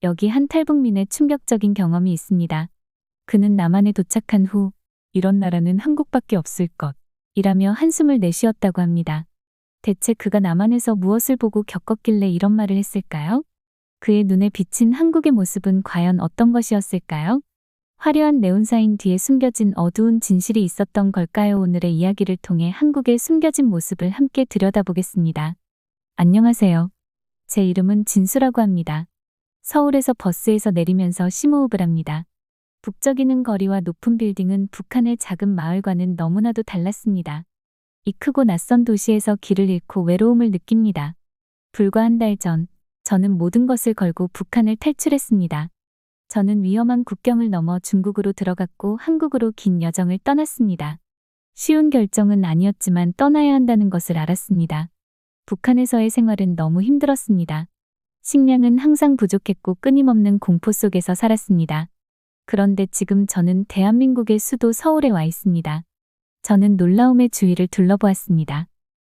여기 한 탈북민의 충격적인 경험이 있습니다. 그는 남한에 도착한 후 이런 나라는 한국밖에 없을 것 이라며 한숨을 내쉬었다고 합니다. 대체 그가 남한에서 무엇을 보고 겪었길래 이런 말을 했을까요? 그의 눈에 비친 한국의 모습은 과연 어떤 것이었을까요? 화려한 네온사인 뒤에 숨겨진 어두운 진실이 있었던 걸까요? 오늘의 이야기를 통해 한국의 숨겨진 모습을 함께 들여다보겠습니다. 안녕하세요. 제 이름은 진수라고 합니다. 서울에서 버스에서 내리면서 심호흡을 합니다. 북적이는 거리와 높은 빌딩은 북한의 작은 마을과는 너무나도 달랐습니다. 이 크고 낯선 도시에서 길을 잃고 외로움을 느낍니다. 불과 한 달 전, 저는 모든 것을 걸고 북한을 탈출했습니다. 저는 위험한 국경을 넘어 중국으로 들어갔고 한국으로 긴 여정을 떠났습니다. 쉬운 결정은 아니었지만 떠나야 한다는 것을 알았습니다. 북한에서의 생활은 너무 힘들었습니다. 식량은 항상 부족했고 끊임없는 공포 속에서 살았습니다. 그런데 지금 저는 대한민국의 수도 서울에 와 있습니다. 저는 놀라움의 주위를 둘러보았습니다.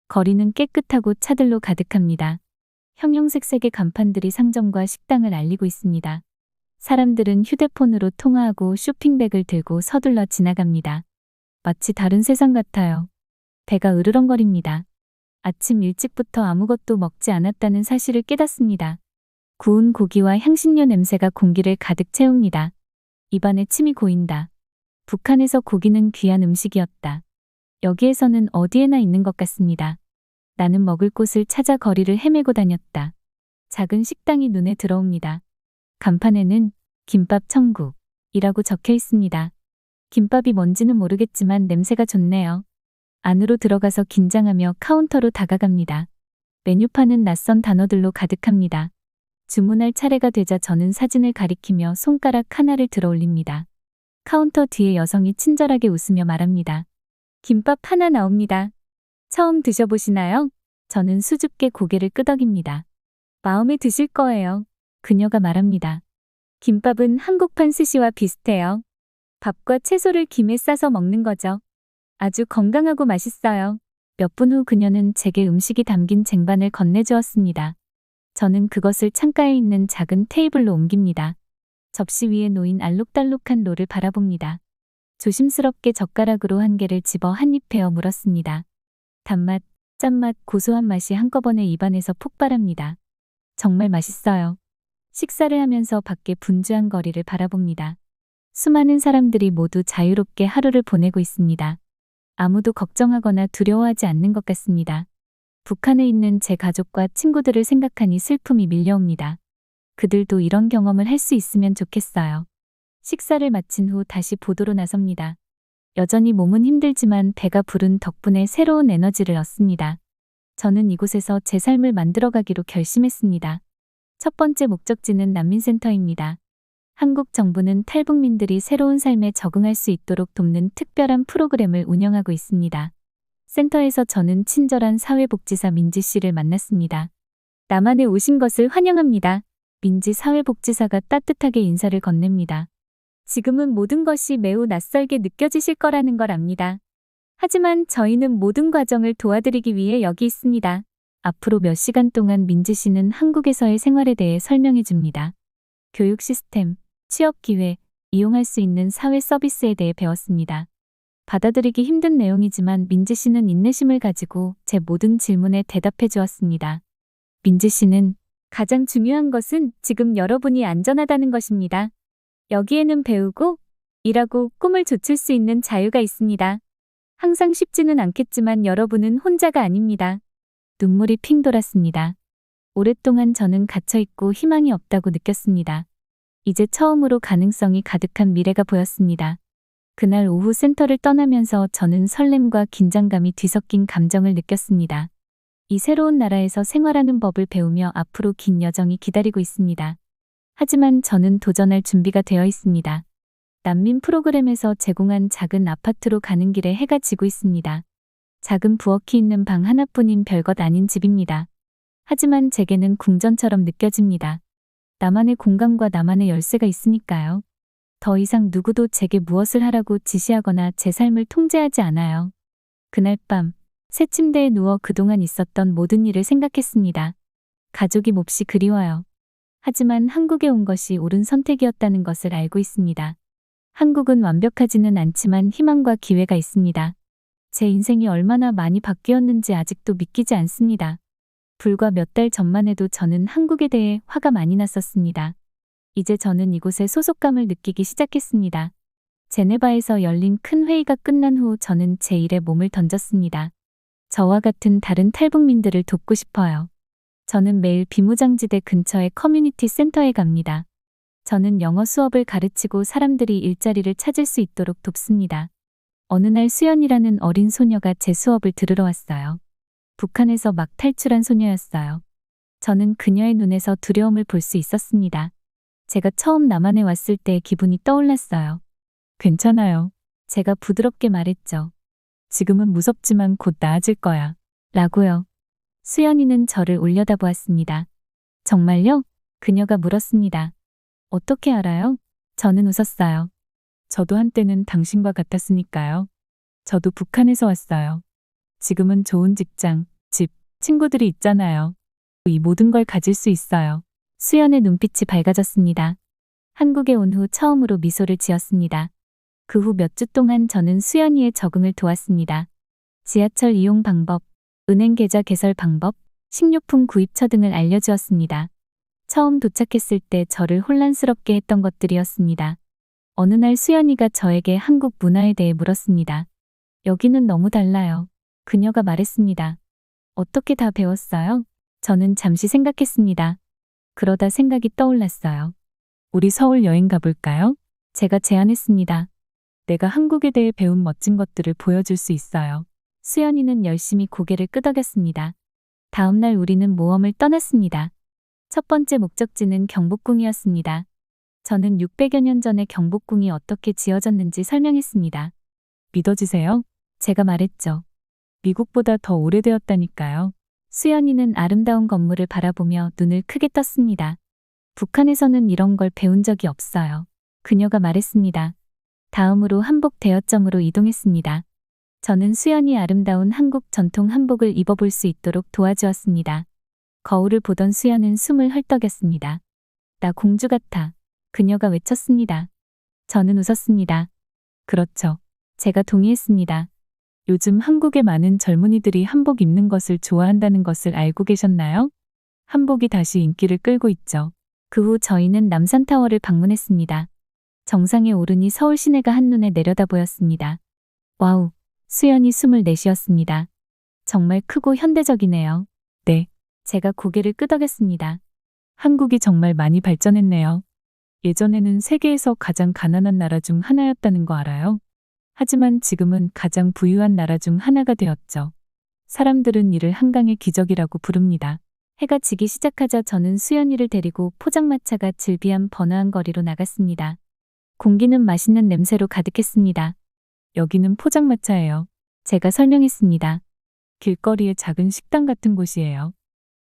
거리는 깨끗하고 차들로 가득합니다. 형형색색의 간판들이 상점과 식당을 알리고 있습니다. 사람들은 휴대폰으로 통화하고 쇼핑백을 들고 서둘러 지나갑니다. 마치 다른 세상 같아요. 배가 으르렁거립니다. 아침 일찍부터 아무것도 먹지 않았다는 사실을 깨닫습니다. 구운 고기와 향신료 냄새가 공기를 가득 채웁니다. 입안에 침이 고인다. 북한에서 고기는 귀한 음식이었다. 여기에서는 어디에나 있는 것 같습니다. 나는 먹을 곳을 찾아 거리를 헤매고 다녔다. 작은 식당이 눈에 들어옵니다. 간판에는 김밥 천국이라고 적혀 있습니다. 김밥이 뭔지는 모르겠지만 냄새가 좋네요. 안으로 들어가서 긴장하며 카운터로 다가갑니다. 메뉴판은 낯선 단어들로 가득합니다. 주문할 차례가 되자 저는 사진을 가리키며 손가락 하나를 들어 올립니다. 카운터 뒤에 여성이 친절하게 웃으며 말합니다. 김밥 하나 나옵니다. 처음 드셔보시나요? 저는 수줍게 고개를 끄덕입니다. 마음에 드실 거예요. 그녀가 말합니다. 김밥은 한국판 스시와 비슷해요. 밥과 채소를 김에 싸서 먹는 거죠. 아주 건강하고 맛있어요. 몇 분 후 그녀는 제게 음식이 담긴 쟁반을 건네주었습니다. 저는 그것을 창가에 있는 작은 테이블로 옮깁니다. 접시 위에 놓인 알록달록한 롤을 바라봅니다. 조심스럽게 젓가락으로 한 개를 집어 한 입 베어 물었습니다. 단맛, 짠맛, 고소한 맛이 한꺼번에 입안에서 폭발합니다. 정말 맛있어요. 식사를 하면서 밖에 분주한 거리를 바라봅니다. 수많은 사람들이 모두 자유롭게 하루를 보내고 있습니다. 아무도 걱정하거나 두려워하지 않는 것 같습니다. 북한에 있는 제 가족과 친구들을 생각하니 슬픔이 밀려옵니다. 그들도 이런 경험을 할 수 있으면 좋겠어요. 식사를 마친 후 다시 보도로 나섭니다. 여전히 몸은 힘들지만 배가 부른 덕분에 새로운 에너지를 얻습니다. 저는 이곳에서 제 삶을 만들어가기로 결심했습니다. 첫 번째 목적지는 난민센터입니다. 한국 정부는 탈북민들이 새로운 삶에 적응할 수 있도록 돕는 특별한 프로그램을 운영하고 있습니다. 센터에서 저는 친절한 사회복지사 민지 씨를 만났습니다. 남한에 오신 것을 환영합니다. 민지 사회복지사가 따뜻하게 인사를 건넵니다. 지금은 모든 것이 매우 낯설게 느껴지실 거라는 걸 압니다. 하지만 저희는 모든 과정을 도와드리기 위해 여기 있습니다. 앞으로 몇 시간 동안 민지 씨는 한국에서의 생활에 대해 설명해 줍니다. 교육 시스템, 취업 기회, 이용할 수 있는 사회 서비스에 대해 배웠습니다. 받아들이기 힘든 내용이지만 민지 씨는 인내심을 가지고 제 모든 질문에 대답해 주었습니다. 민지 씨는 가장 중요한 것은 지금 여러분이 안전하다는 것입니다. 여기에는 배우고, 일하고 꿈을 좇을 수 있는 자유가 있습니다. 항상 쉽지는 않겠지만 여러분은 혼자가 아닙니다. 눈물이 핑 돌았습니다. 오랫동안 저는 갇혀있고 희망이 없다고 느꼈습니다. 이제 처음으로 가능성이 가득한 미래가 보였습니다. 그날 오후 센터를 떠나면서 저는 설렘과 긴장감이 뒤섞인 감정을 느꼈습니다. 이 새로운 나라에서 생활하는 법을 배우며 앞으로 긴 여정이 기다리고 있습니다. 하지만 저는 도전할 준비가 되어 있습니다. 난민 프로그램에서 제공한 작은 아파트로 가는 길에 해가 지고 있습니다. 작은 부엌이 있는 방 하나뿐인 별것 아닌 집입니다. 하지만 제게는 궁전처럼 느껴집니다. 나만의 공간과 나만의 열쇠가 있으니까요. 더 이상 누구도 제게 무엇을 하라고 지시하거나 제 삶을 통제하지 않아요. 그날 밤, 새 침대에 누워 그동안 있었던 모든 일을 생각했습니다. 가족이 몹시 그리워요. 하지만 한국에 온 것이 옳은 선택이었다는 것을 알고 있습니다. 한국은 완벽하지는 않지만 희망과 기회가 있습니다. 제 인생이 얼마나 많이 바뀌었는지 아직도 믿기지 않습니다. 불과 몇 달 전만 해도 저는 한국에 대해 화가 많이 났었습니다. 이제 저는 이곳에 소속감을 느끼기 시작했습니다. 제네바에서 열린 큰 회의가 끝난 후 저는 제 일에 몸을 던졌습니다. 저와 같은 다른 탈북민들을 돕고 싶어요. 저는 매일 비무장지대 근처의 커뮤니티 센터에 갑니다. 저는 영어 수업을 가르치고 사람들이 일자리를 찾을 수 있도록 돕습니다. 어느 날 수연이라는 어린 소녀가 제 수업을 들으러 왔어요. 북한에서 막 탈출한 소녀였어요. 저는 그녀의 눈에서 두려움을 볼 수 있었습니다. 제가 처음 남한에 왔을 때의 기분이 떠올랐어요. 괜찮아요. 제가 부드럽게 말했죠. 지금은 무섭지만 곧 나아질 거야. 라고요. 수연이는 저를 올려다보았습니다. 정말요? 그녀가 물었습니다. 어떻게 알아요? 저는 웃었어요. 저도 한때는 당신과 같았으니까요. 저도 북한에서 왔어요. 지금은 좋은 직장, 집, 친구들이 있잖아요. 이 모든 걸 가질 수 있어요. 수연의 눈빛이 밝아졌습니다. 한국에 온 후 처음으로 미소를 지었습니다. 그 후 몇 주 동안 저는 수연이의 적응을 도왔습니다. 지하철 이용 방법, 은행 계좌 개설 방법, 식료품 구입처 등을 알려주었습니다. 처음 도착했을 때 저를 혼란스럽게 했던 것들이었습니다. 어느 날 수연이가 저에게 한국 문화에 대해 물었습니다. 여기는 너무 달라요. 그녀가 말했습니다. 어떻게 다 배웠어요? 저는 잠시 생각했습니다. 그러다 생각이 떠올랐어요. 우리 서울 여행 가볼까요? 제가 제안했습니다. 내가 한국에 대해 배운 멋진 것들을 보여줄 수 있어요. 수연이는 열심히 고개를 끄덕였습니다. 다음 날 우리는 모험을 떠났습니다. 첫 번째 목적지는 경복궁이었습니다. 저는 600여 년 전에 경복궁이 어떻게 지어졌는지 설명했습니다. 믿어지세요? 제가 말했죠. 미국보다 더 오래되었다니까요. 수연이는 아름다운 건물을 바라보며 눈을 크게 떴습니다. 북한에서는 이런 걸 배운 적이 없어요. 그녀가 말했습니다. 다음으로 한복 대여점으로 이동했습니다. 저는 수연이 아름다운 한국 전통 한복을 입어볼 수 있도록 도와주었습니다. 거울을 보던 수연은 숨을 헐떡였습니다. 나 공주 같아. 그녀가 외쳤습니다. 저는 웃었습니다. 그렇죠. 제가 동의했습니다. 요즘 한국의 많은 젊은이들이 한복 입는 것을 좋아한다는 것을 알고 계셨나요? 한복이 다시 인기를 끌고 있죠. 그 후 저희는 남산타워를 방문했습니다. 정상에 오르니 서울 시내가 한눈에 내려다 보였습니다. 와우, 수연이 숨을 내쉬었습니다. 정말 크고 현대적이네요. 네, 제가 고개를 끄덕였습니다. 한국이 정말 많이 발전했네요. 예전에는 세계에서 가장 가난한 나라 중 하나였다는 거 알아요? 하지만 지금은 가장 부유한 나라 중 하나가 되었죠. 사람들은 이를 한강의 기적이라고 부릅니다. 해가 지기 시작하자 저는 수연이를 데리고 포장마차가 즐비한 번화한 거리로 나갔습니다. 공기는 맛있는 냄새로 가득했습니다. 여기는 포장마차예요. 제가 설명했습니다. 길거리의 작은 식당 같은 곳이에요.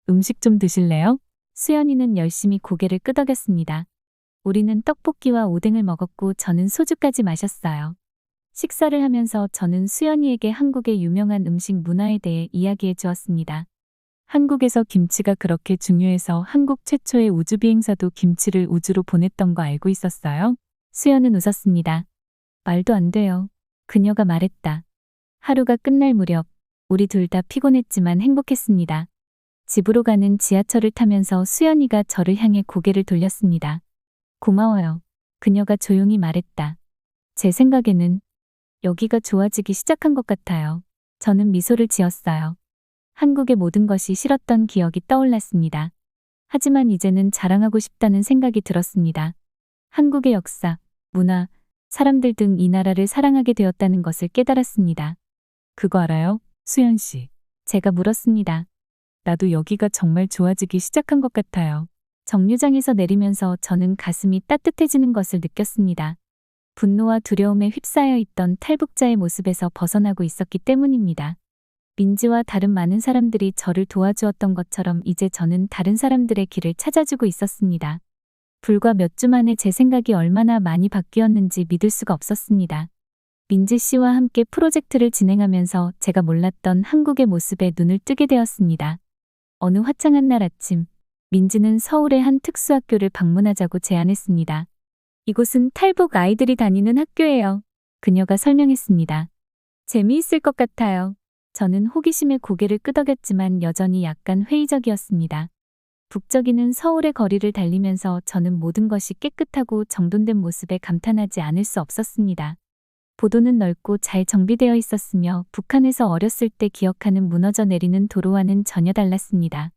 음식 좀 드실래요? 수연이는 열심히 고개를 끄덕였습니다. 우리는 떡볶이와 오뎅을 먹었고 저는 소주까지 마셨어요. 식사를 하면서 저는 수연이에게 한국의 유명한 음식 문화에 대해 이야기해 주었습니다. 한국에서 김치가 그렇게 중요해서 한국 최초의 우주비행사도 김치를 우주로 보냈던 거 알고 있었어요? 수연은 웃었습니다. 말도 안 돼요. 그녀가 말했다. 하루가 끝날 무렵 우리 둘 다 피곤했지만 행복했습니다. 집으로 가는 지하철을 타면서 수연이가 저를 향해 고개를 돌렸습니다. 고마워요. 그녀가 조용히 말했다. 제 생각에는 여기가 좋아지기 시작한 것 같아요. 저는 미소를 지었어요. 한국의 모든 것이 싫었던 기억이 떠올랐습니다. 하지만 이제는 자랑하고 싶다는 생각이 들었습니다. 한국의 역사, 문화, 사람들 등 이 나라를 사랑하게 되었다는 것을 깨달았습니다. 그거 알아요? 수연 씨. 제가 물었습니다. 나도 여기가 정말 좋아지기 시작한 것 같아요. 정류장에서 내리면서 저는 가슴이 따뜻해지는 것을 느꼈습니다. 분노와 두려움에 휩싸여 있던 탈북자의 모습에서 벗어나고 있었기 때문입니다. 민지와 다른 많은 사람들이 저를 도와주었던 것처럼 이제 저는 다른 사람들의 길을 찾아주고 있었습니다. 불과 몇 주 만에 제 생각이 얼마나 많이 바뀌었는지 믿을 수가 없었습니다. 민지 씨와 함께 프로젝트를 진행하면서 제가 몰랐던 한국의 모습에 눈을 뜨게 되었습니다. 어느 화창한 날 아침, 민지는 서울의 한 특수학교를 방문하자고 제안했습니다. 이곳은 탈북 아이들이 다니는 학교예요. 그녀가 설명했습니다. 재미있을 것 같아요. 저는 호기심에 고개를 끄덕였지만 여전히 약간 회의적이었습니다. 북적이는 서울의 거리를 달리면서 저는 모든 것이 깨끗하고 정돈된 모습에 감탄하지 않을 수 없었습니다. 보도는 넓고 잘 정비되어 있었으며 북한에서 어렸을 때 기억하는 무너져 내리는 도로와는 전혀 달랐습니다.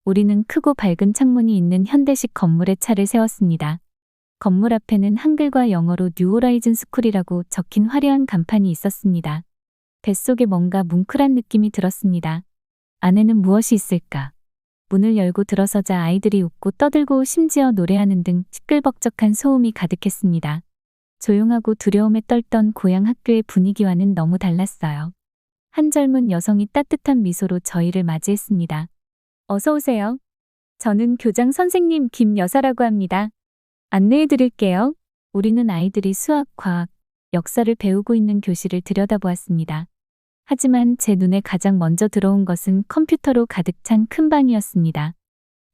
우리는 크고 밝은 창문이 있는 현대식 건물에 차를 세웠습니다. 건물 앞에는 한글과 영어로 뉴 호라이즌 스쿨이라고 적힌 화려한 간판이 있었습니다. 뱃속에 뭔가 뭉클한 느낌이 들었습니다. 안에는 무엇이 있을까? 문을 열고 들어서자 아이들이 웃고 떠들고 심지어 노래하는 등 시끌벅적한 소음이 가득했습니다. 조용하고 두려움에 떨던 고향 학교의 분위기와는 너무 달랐어요. 한 젊은 여성이 따뜻한 미소로 저희를 맞이했습니다. 어서 오세요. 저는 교장 선생님 김여사라고 합니다. 안내해 드릴게요. 우리는 아이들이 수학, 과학, 역사를 배우고 있는 교실을 들여다보았습니다. 하지만 제 눈에 가장 먼저 들어온 것은 컴퓨터로 가득 찬 큰 방이었습니다.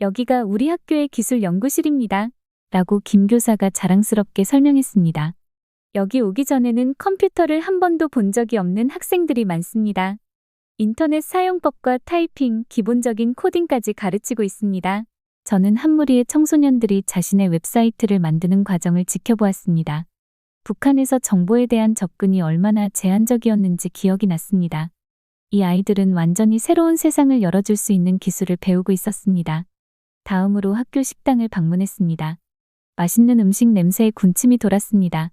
여기가 우리 학교의 기술 연구실입니다. 라고 김 교사가 자랑스럽게 설명했습니다. 여기 오기 전에는 컴퓨터를 한 번도 본 적이 없는 학생들이 많습니다. 인터넷 사용법과 타이핑, 기본적인 코딩까지 가르치고 있습니다. 저는 한 무리의 청소년들이 자신의 웹사이트를 만드는 과정을 지켜보았습니다. 북한에서 정보에 대한 접근이 얼마나 제한적이었는지 기억이 났습니다. 이 아이들은 완전히 새로운 세상을 열어줄 수 있는 기술을 배우고 있었습니다. 다음으로 학교 식당을 방문했습니다. 맛있는 음식 냄새에 군침이 돌았습니다.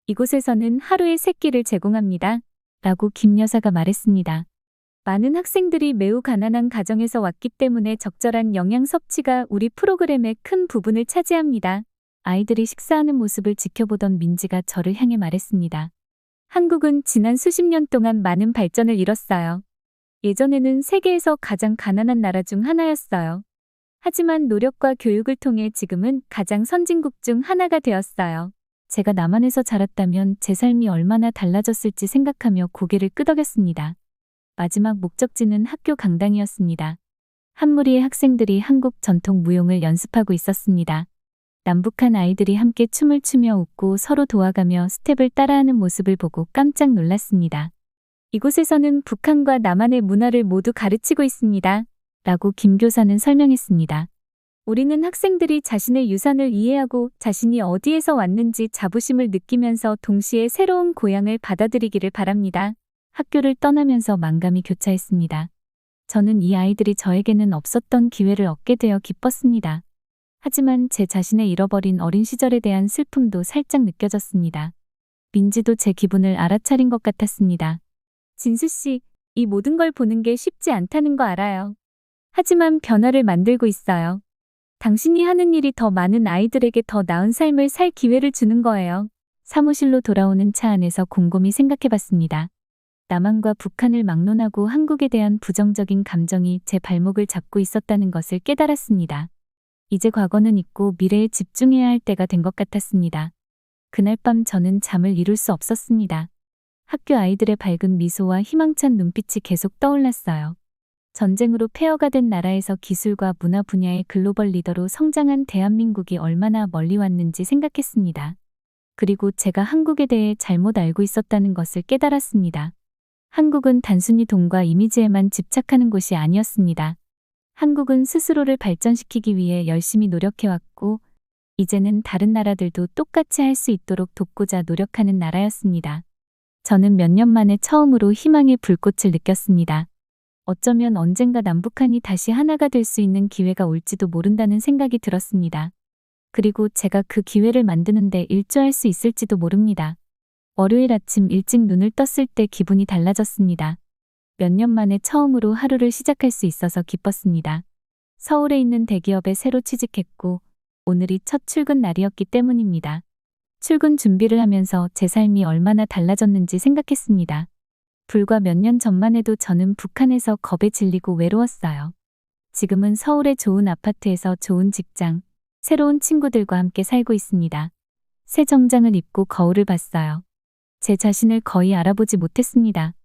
이곳에서는 하루에 3끼를 제공합니다. 라고 김 여사가 말했습니다. 많은 학생들이 매우 가난한 가정에서 왔기 때문에 적절한 영양 섭취가 우리 프로그램의 큰 부분을 차지합니다. 아이들이 식사하는 모습을 지켜보던 민지가 저를 향해 말했습니다. 한국은 지난 수십 년 동안 많은 발전을 이뤘어요. 예전에는 세계에서 가장 가난한 나라 중 하나였어요. 하지만 노력과 교육을 통해 지금은 가장 선진국 중 하나가 되었어요. 제가 남한에서 자랐다면 제 삶이 얼마나 달라졌을지 생각하며 고개를 끄덕였습니다. 마지막 목적지는 학교 강당이었습니다. 한 무리의 학생들이 한국 전통 무용을 연습하고 있었습니다. 남북한 아이들이 함께 춤을 추며 웃고 서로 도와가며 스텝을 따라하는 모습을 보고 깜짝 놀랐습니다. 이곳에서는 북한과 남한의 문화를 모두 가르치고 있습니다. 라고 김 교사는 설명했습니다. 우리는 학생들이 자신의 유산을 이해하고 자신이 어디에서 왔는지 자부심을 느끼면서 동시에 새로운 고향을 받아들이기를 바랍니다. 학교를 떠나면서 만감이 교차했습니다. 저는 이 아이들이 저에게는 없었던 기회를 얻게 되어 기뻤습니다. 하지만 제 자신의 잃어버린 어린 시절에 대한 슬픔도 살짝 느껴졌습니다. 민지도 제 기분을 알아차린 것 같았습니다. 진수 씨, 이 모든 걸 보는 게 쉽지 않다는 거 알아요. 하지만 변화를 만들고 있어요. 당신이 하는 일이 더 많은 아이들에게 더 나은 삶을 살 기회를 주는 거예요. 사무실로 돌아오는 차 안에서 곰곰이 생각해봤습니다. 남한과 북한을 막론하고 한국에 대한 부정적인 감정이 제 발목을 잡고 있었다는 것을 깨달았습니다. 이제 과거는 잊고 미래에 집중해야 할 때가 된 것 같았습니다. 그날 밤 저는 잠을 이룰 수 없었습니다. 학교 아이들의 밝은 미소와 희망찬 눈빛이 계속 떠올랐어요. 전쟁으로 폐허가 된 나라에서 기술과 문화 분야의 글로벌 리더로 성장한 대한민국이 얼마나 멀리 왔는지 생각했습니다. 그리고 제가 한국에 대해 잘못 알고 있었다는 것을 깨달았습니다. 한국은 단순히 돈과 이미지에만 집착하는 곳이 아니었습니다. 한국은 스스로를 발전시키기 위해 열심히 노력해왔고, 이제는 다른 나라들도 똑같이 할 수 있도록 돕고자 노력하는 나라였습니다. 저는 몇 년 만에 처음으로 희망의 불꽃을 느꼈습니다. 어쩌면 언젠가 남북한이 다시 하나가 될 수 있는 기회가 올지도 모른다는 생각이 들었습니다. 그리고 제가 그 기회를 만드는데 일조할 수 있을지도 모릅니다. 월요일 아침 일찍 눈을 떴을 때 기분이 달라졌습니다. 몇 년 만에 처음으로 하루를 시작할 수 있어서 기뻤습니다. 서울에 있는 대기업에 새로 취직했고 오늘이 첫 출근 날이었기 때문입니다. 출근 준비를 하면서 제 삶이 얼마나 달라졌는지 생각했습니다. 불과 몇 년 전만 해도 저는 북한에서 겁에 질리고 외로웠어요. 지금은 서울의 좋은 아파트에서 좋은 직장, 새로운 친구들과 함께 살고 있습니다. 새 정장을 입고 거울을 봤어요. 제 자신을 거의 알아보지 못했습니다.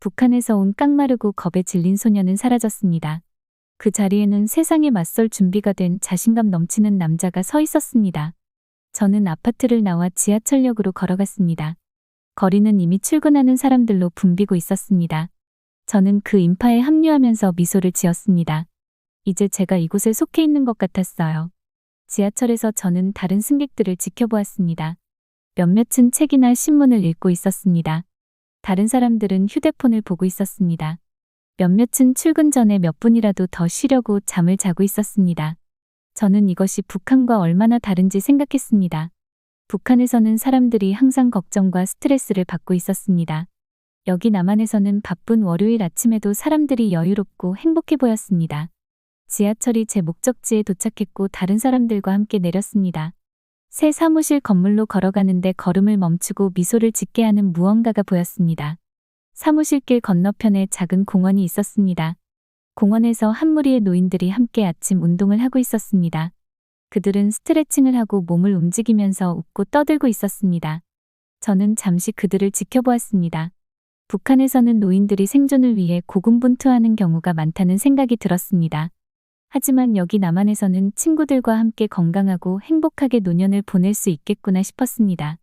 북한에서 온 깡마르고 겁에 질린 소녀는 사라졌습니다. 그 자리에는 세상에 맞설 준비가 된 자신감 넘치는 남자가 서 있었습니다. 저는 아파트를 나와 지하철역으로 걸어갔습니다. 거리는 이미 출근하는 사람들로 붐비고 있었습니다. 저는 그 인파에 합류하면서 미소를 지었습니다. 이제 제가 이곳에 속해 있는 것 같았어요. 지하철에서 저는 다른 승객들을 지켜보았습니다. 몇몇은 책이나 신문을 읽고 있었습니다. 다른 사람들은 휴대폰을 보고 있었습니다. 몇몇은 출근 전에 몇 분이라도 더 쉬려고 잠을 자고 있었습니다. 저는 이것이 북한과 얼마나 다른지 생각했습니다. 북한에서는 사람들이 항상 걱정과 스트레스를 받고 있었습니다. 여기 남한에서는 바쁜 월요일 아침에도 사람들이 여유롭고 행복해 보였습니다. 지하철이 제 목적지에 도착했고 다른 사람들과 함께 내렸습니다. 새 사무실 건물로 걸어가는데 걸음을 멈추고 미소를 짓게 하는 무언가가 보였습니다. 사무실길 건너편에 작은 공원이 있었습니다. 공원에서 한 무리의 노인들이 함께 아침 운동을 하고 있었습니다. 그들은 스트레칭을 하고 몸을 움직이면서 웃고 떠들고 있었습니다. 저는 잠시 그들을 지켜보았습니다. 북한에서는 노인들이 생존을 위해 고군분투하는 경우가 많다는 생각이 들었습니다. 하지만 여기 남한에서는 친구들과 함께 건강하고 행복하게 노년을 보낼 수 있겠구나 싶었습니다.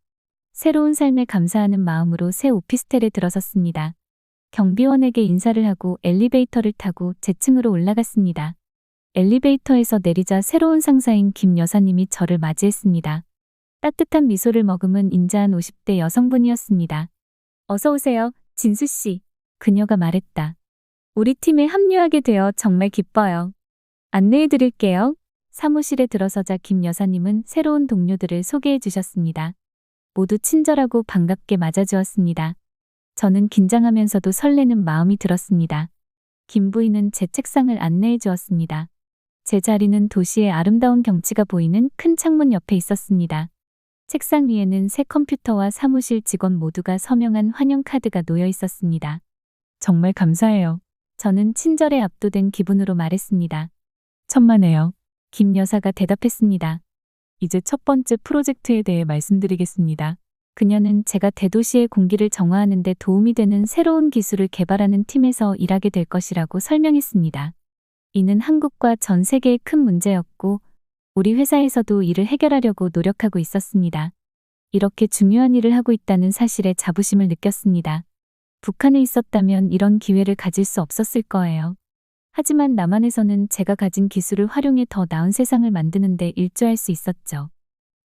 새로운 삶에 감사하는 마음으로 새 오피스텔에 들어섰습니다. 경비원에게 인사를 하고 엘리베이터를 타고 제 층으로 올라갔습니다. 엘리베이터에서 내리자 새로운 상사인 김 여사님이 저를 맞이했습니다. 따뜻한 미소를 머금은 인자한 50대 여성분이었습니다. 어서 오세요, 진수 씨. 그녀가 말했다. 우리 팀에 합류하게 되어 정말 기뻐요. 안내해 드릴게요. 사무실에 들어서자 김 여사님은 새로운 동료들을 소개해 주셨습니다. 모두 친절하고 반갑게 맞아주었습니다. 저는 긴장하면서도 설레는 마음이 들었습니다. 김 부인은 제 책상을 안내해 주었습니다. 제 자리는 도시의 아름다운 경치가 보이는 큰 창문 옆에 있었습니다. 책상 위에는 새 컴퓨터와 사무실 직원 모두가 서명한 환영 카드가 놓여 있었습니다. 정말 감사해요. 저는 친절에 압도된 기분으로 말했습니다. 천만에요. 김 여사가 대답했습니다. 이제 첫 번째 프로젝트에 대해 말씀드리겠습니다. 그녀는 제가 대도시의 공기를 정화하는 데 도움이 되는 새로운 기술을 개발하는 팀에서 일하게 될 것이라고 설명했습니다. 이는 한국과 전 세계의 큰 문제였고 우리 회사에서도 이를 해결하려고 노력하고 있었습니다. 이렇게 중요한 일을 하고 있다는 사실에 자부심을 느꼈습니다. 북한에 있었다면 이런 기회를 가질 수 없었을 거예요. 하지만 남한에서는 제가 가진 기술을 활용해 더 나은 세상을 만드는 데 일조할 수 있었죠.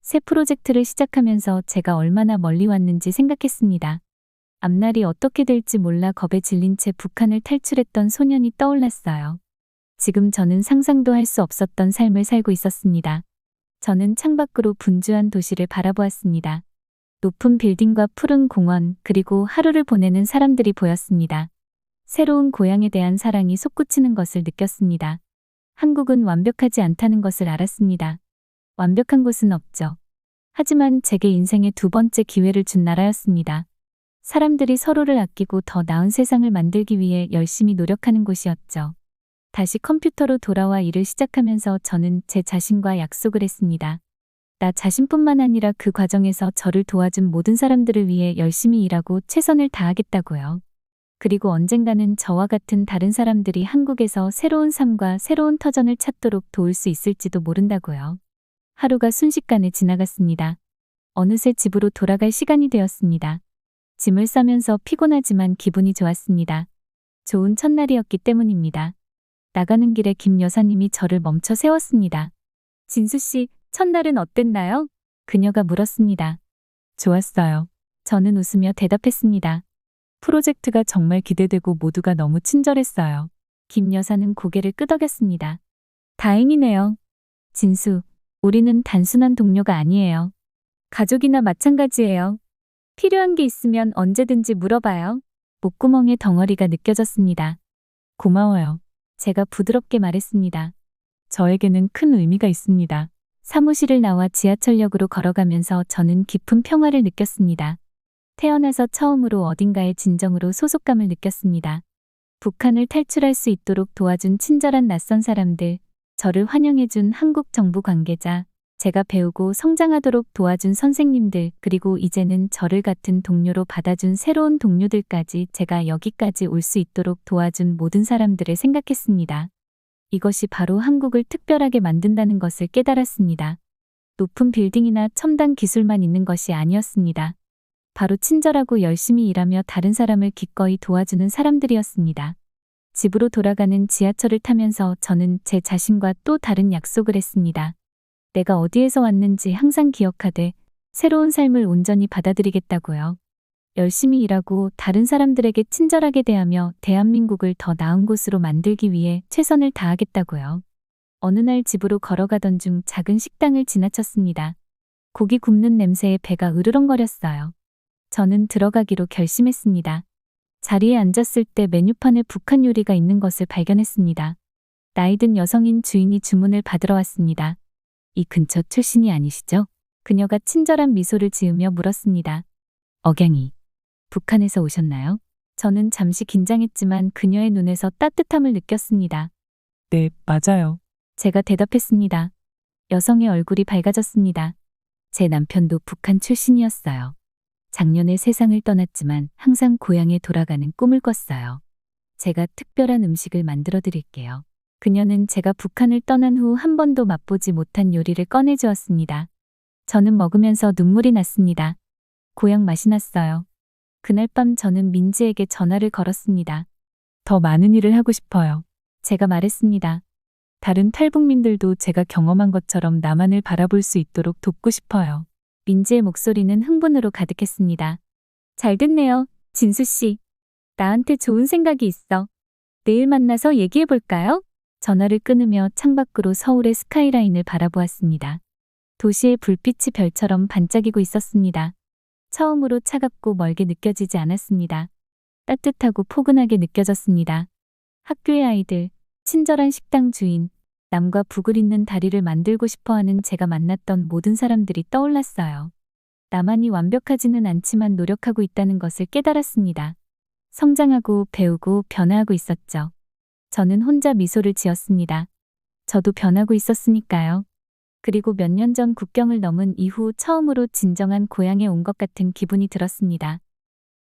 새 프로젝트를 시작하면서 제가 얼마나 멀리 왔는지 생각했습니다. 앞날이 어떻게 될지 몰라 겁에 질린 채 북한을 탈출했던 소년이 떠올랐어요. 지금 저는 상상도 할 수 없었던 삶을 살고 있었습니다. 저는 창밖으로 분주한 도시를 바라보았습니다. 높은 빌딩과 푸른 공원, 그리고 하루를 보내는 사람들이 보였습니다. 새로운 고향에 대한 사랑이 솟구치는 것을 느꼈습니다. 한국은 완벽하지 않다는 것을 알았습니다. 완벽한 곳은 없죠. 하지만 제게 인생의 두 번째 기회를 준 나라였습니다. 사람들이 서로를 아끼고 더 나은 세상을 만들기 위해 열심히 노력하는 곳이었죠. 다시 컴퓨터로 돌아와 일을 시작하면서 저는 제 자신과 약속을 했습니다. 나 자신뿐만 아니라 그 과정에서 저를 도와준 모든 사람들을 위해 열심히 일하고 최선을 다하겠다고요. 그리고 언젠가는 저와 같은 다른 사람들이 한국에서 새로운 삶과 새로운 터전을 찾도록 도울 수 있을지도 모른다고요. 하루가 순식간에 지나갔습니다. 어느새 집으로 돌아갈 시간이 되었습니다. 짐을 싸면서 피곤하지만 기분이 좋았습니다. 좋은 첫날이었기 때문입니다. 나가는 길에 김 여사님이 저를 멈춰 세웠습니다. 진수 씨, 첫날은 어땠나요? 그녀가 물었습니다. 좋았어요. 저는 웃으며 대답했습니다. 프로젝트가 정말 기대되고 모두가 너무 친절했어요. 김 여사는 고개를 끄덕였습니다. 다행이네요. 진수, 우리는 단순한 동료가 아니에요. 가족이나 마찬가지예요. 필요한 게 있으면 언제든지 물어봐요. 목구멍에 덩어리가 느껴졌습니다. 고마워요. 제가 부드럽게 말했습니다. 저에게는 큰 의미가 있습니다. 사무실을 나와 지하철역으로 걸어가면서 저는 깊은 평화를 느꼈습니다. 태어나서 처음으로 어딘가에 진정으로 소속감을 느꼈습니다. 북한을 탈출할 수 있도록 도와준 친절한 낯선 사람들, 저를 환영해준 한국 정부 관계자, 제가 배우고 성장하도록 도와준 선생님들, 그리고 이제는 저를 같은 동료로 받아준 새로운 동료들까지 제가 여기까지 올 수 있도록 도와준 모든 사람들을 생각했습니다. 이것이 바로 한국을 특별하게 만든다는 것을 깨달았습니다. 높은 빌딩이나 첨단 기술만 있는 것이 아니었습니다. 바로 친절하고 열심히 일하며 다른 사람을 기꺼이 도와주는 사람들이었습니다. 집으로 돌아가는 지하철을 타면서 저는 제 자신과 또 다른 약속을 했습니다. 내가 어디에서 왔는지 항상 기억하되 새로운 삶을 온전히 받아들이겠다고요. 열심히 일하고 다른 사람들에게 친절하게 대하며 대한민국을 더 나은 곳으로 만들기 위해 최선을 다하겠다고요. 어느 날 집으로 걸어가던 중 작은 식당을 지나쳤습니다. 고기 굽는 냄새에 배가 으르렁거렸어요. 저는 들어가기로 결심했습니다. 자리에 앉았을 때 메뉴판에 북한 요리가 있는 것을 발견했습니다. 나이든 여성인 주인이 주문을 받으러 왔습니다. 이 근처 출신이 아니시죠? 그녀가 친절한 미소를 지으며 물었습니다. 억양이 북한에서 오셨나요? 저는 잠시 긴장했지만 그녀의 눈에서 따뜻함을 느꼈습니다. 네, 맞아요. 제가 대답했습니다. 여성의 얼굴이 밝아졌습니다. 제 남편도 북한 출신이었어요. 작년에 세상을 떠났지만 항상 고향에 돌아가는 꿈을 꿨어요. 제가 특별한 음식을 만들어 드릴게요. 그녀는 제가 북한을 떠난 후 한 번도 맛보지 못한 요리를 꺼내주었습니다. 저는 먹으면서 눈물이 났습니다. 고향 맛이 났어요. 그날 밤 저는 민지에게 전화를 걸었습니다. 더 많은 일을 하고 싶어요. 제가 말했습니다. 다른 탈북민들도 제가 경험한 것처럼 남한을 바라볼 수 있도록 돕고 싶어요. 민지의 목소리는 흥분으로 가득했습니다. 잘 됐네요, 진수 씨. 나한테 좋은 생각이 있어. 내일 만나서 얘기해 볼까요? 전화를 끊으며 창밖으로 서울의 스카이라인을 바라보았습니다. 도시의 불빛이 별처럼 반짝이고 있었습니다. 처음으로 차갑고 멀게 느껴지지 않았습니다. 따뜻하고 포근하게 느껴졌습니다. 학교의 아이들, 친절한 식당 주인, 남과 북을 잇는 다리를 만들고 싶어하는 제가 만났던 모든 사람들이 떠올랐어요. 나만이 완벽하지는 않지만 노력하고 있다는 것을 깨달았습니다. 성장하고 배우고 변화하고 있었죠. 저는 혼자 미소를 지었습니다. 저도 변하고 있었으니까요. 그리고 몇 년 전 국경을 넘은 이후 처음으로 진정한 고향에 온 것 같은 기분이 들었습니다.